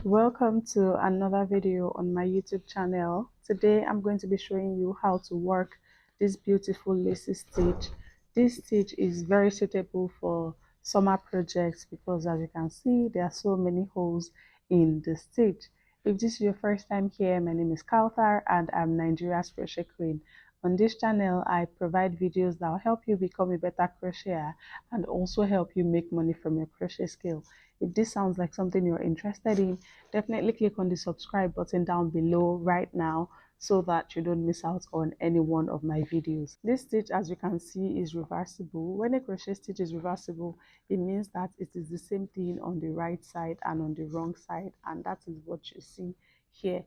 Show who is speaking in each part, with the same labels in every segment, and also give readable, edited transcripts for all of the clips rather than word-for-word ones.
Speaker 1: Welcome to another video on my YouTube channel. Today I'm going to be showing you how to work this beautiful lacy stitch. This stitch is very suitable for summer projects because, as you can see, there are so many holes in the stitch. If this is your first time here, my name is Kauthar and I'm Nigeria's crochet queen. On this channel, I provide videos that will help you become a better crocheter and also help you make money from your crochet skill. If this sounds like something you're interested in, definitely click on the subscribe button down below right now so that you don't miss out on any one of my videos. This stitch, as you can see, is reversible. When a crochet stitch is reversible, it means that it is the same thing on the right side and on the wrong side, and that is what you see here.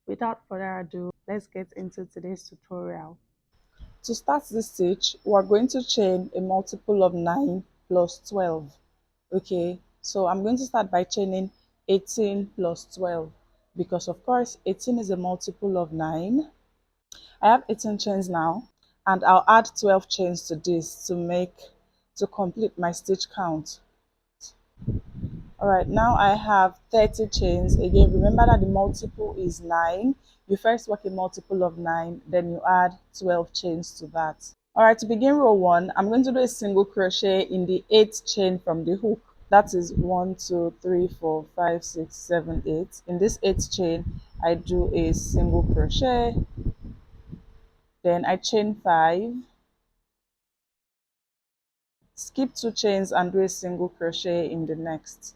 Speaker 1: Without further ado, let's get into today's tutorial. To start this stitch, we're going to chain a multiple of 9 plus 12. Okay, so I'm going to start by chaining 18 plus 12 because, of course, 18 is a multiple of 9. I have 18 chains now, and I'll add 12 chains to this to complete my stitch count. All right, now I have 30 chains. Again, remember that the multiple is 9. You first work a multiple of 9, then you add 12 chains to that. All right, to begin row 1, I'm going to do a single crochet in the 8th chain from the hook. That is 1, 2, 3, 4, 5, 6, 7, 8. In this 8th chain, I do a single crochet, then I chain 5, skip 2 chains and do a single crochet in the next.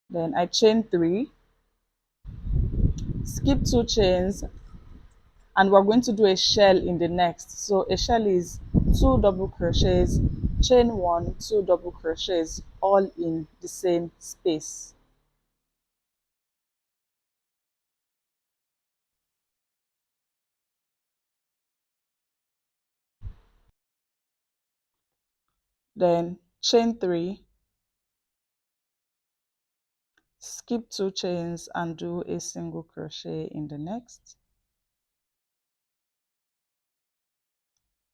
Speaker 1: Then I chain 3, skip 2 chains, and we're going to do a shell in the next. So a shell is 2 double crochets, chain 1, 2 double crochets, all in the same space. Then chain 3, skip 2 chains and do a single crochet in the next.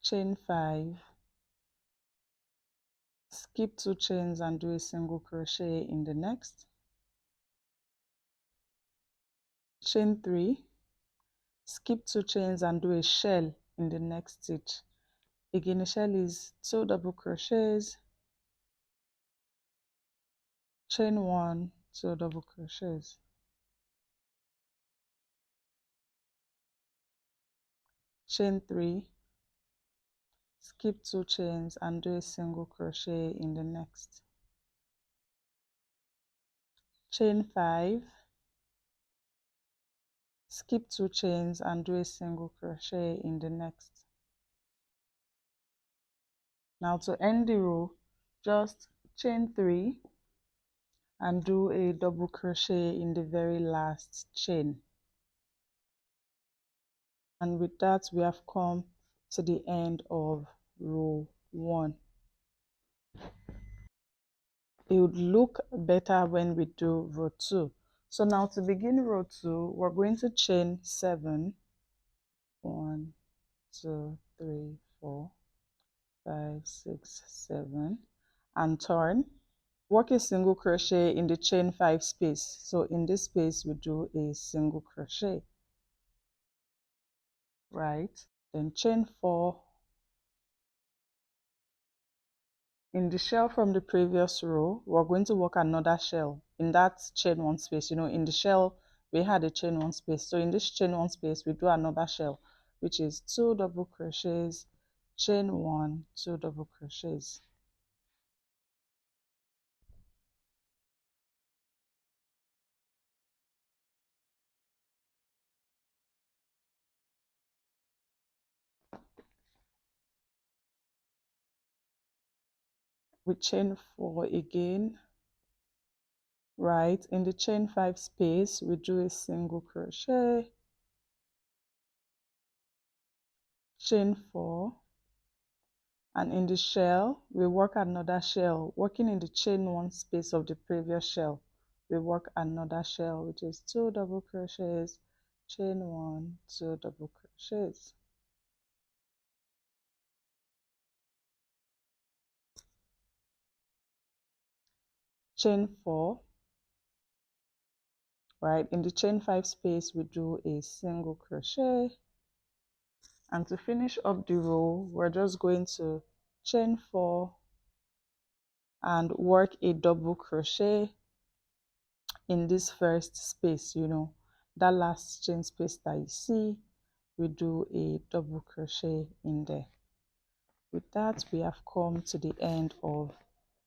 Speaker 1: Chain 5, skip 2 chains and do a single crochet in the next. Chain 3, skip 2 chains and do a shell in the next stitch. Again, a shell is 2 double crochets, chain 1, 2 double crochets. Chain 3, skip 2 chains and do a single crochet in the next. Chain 5, skip 2 chains and do a single crochet in the next. Now to end the row, just chain 3 and do a double crochet in the very last chain. And with that, we have come to the end of row 1. It would look better when we do row 2. So now to begin row 2, we're going to chain 7. 1, 2, 3, 4, 5, 6, 7, and turn. Work a single crochet in the chain 5 space. So in this space, we do a single crochet, right? Then chain 4. In the shell from the previous row, we're going to work another shell in that chain 1 space. In the shell, we had a chain 1 space. So in this chain 1 space, we do another shell, which is 2 double crochets, chain 1, 2 double crochets. We chain 4 again, right? In the chain 5 space, we do a single crochet, chain 4, and in the shell, we work another shell. Working in the chain 1 space of the previous shell, we work another shell, which is 2 double crochets, chain 1, 2 double crochets. Chain 4, right? In the chain 5 space, we do a single crochet, and to finish up the row, we're just going to chain 4 and work a double crochet in this first space. That last chain space that you see, we do a double crochet in there. With that, we have come to the end of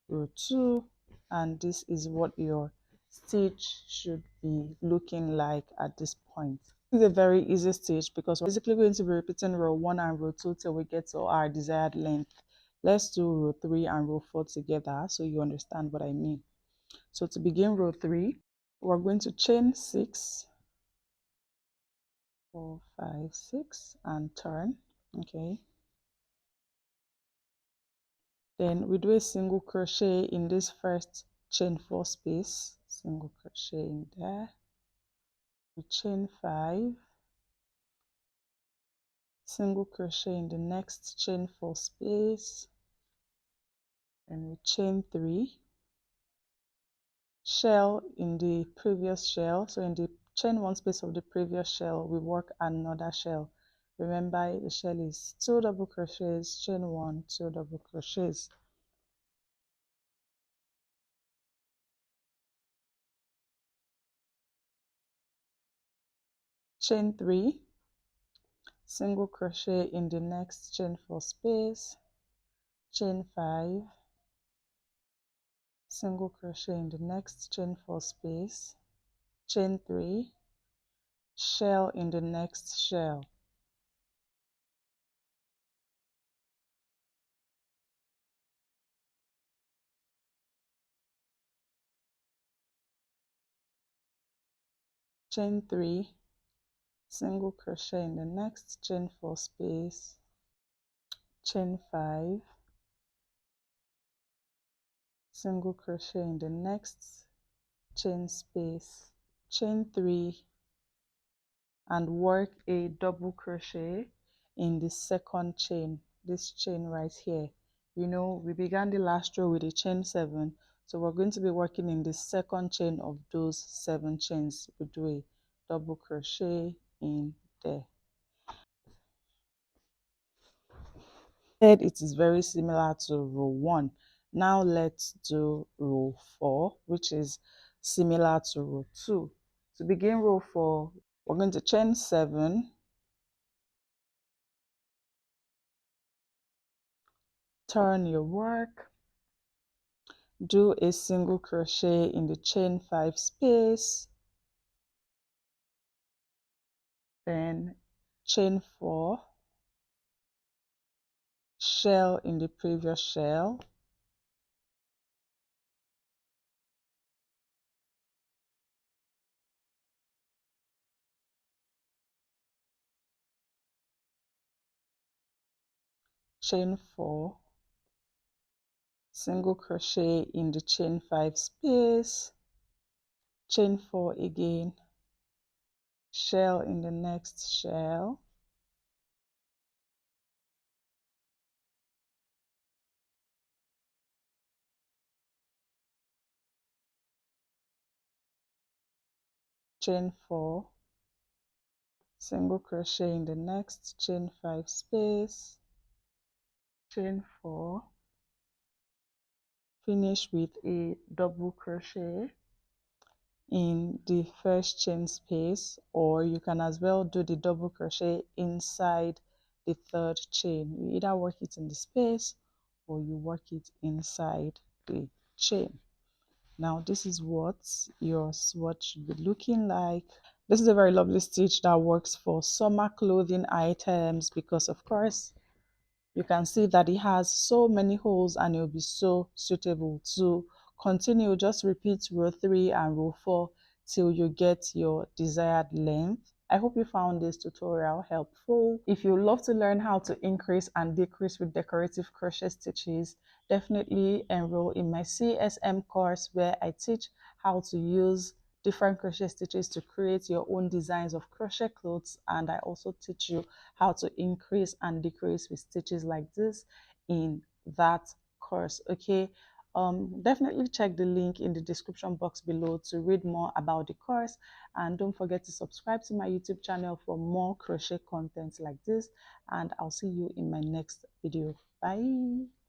Speaker 1: row 2, and this is what your stitch should be looking like at this point. This is a very easy stitch because we're basically going to be repeating row 1 and row 2 till we get to our desired length. Let's do row 3 and row 4 together so you understand what I mean. So to begin row 3, we're going to chain 6, 4, 5, 6 and turn. Okay, then we do a single crochet in this first chain 4 space, single crochet in there, we chain 5, single crochet in the next chain 4 space, and we chain 3, shell in the previous shell. So in the chain 1 space of the previous shell, we work another shell. Remember, the shell is 2 double crochets, chain 1, 2 double crochets. Chain 3, single crochet in the next chain 4 space, chain 5, single crochet in the next chain 4 space, chain 3, shell in the next shell, chain 3, single crochet in the next chain 4 space, chain 5, single crochet in the next chain space, chain 3, and work a double crochet in the second chain, this chain right here. We began the last row with a chain 7, so we're going to be working in the second chain of those 7 chains. We do a double crochet in there. It is very similar to row 1. Now let's do row 4, which is similar to row 2. To begin row 4, we're going to chain 7, turn your work, do a single crochet in the chain 5 space, then chain 4, shell in the previous shell, chain 4, single crochet in the chain 5 space, chain 4 again, shell in the next shell, chain 4, single crochet in the next chain 5 space, chain 4, finish with a double crochet in the first chain space, or you can as well do the double crochet inside the third chain. You either work it in the space or you work it inside the chain. Now this is what your swatch should be looking like. This is a very lovely stitch that works for summer clothing items because of course you can see that it has so many holes and it will be so suitable. To continue, just repeat row 3 and row 4 till you get your desired length. I hope you found this tutorial helpful. If you love to learn how to increase and decrease with decorative crochet stitches, definitely enroll in my CSM course where I teach how to use different crochet stitches to create your own designs of crochet clothes, and I also teach you how to increase and decrease with stitches like this in that course. Okay, Definitely check the link in the description box below to read more about the course, and don't forget to subscribe to my YouTube channel for more crochet content like this, and I'll see you in my next video. Bye.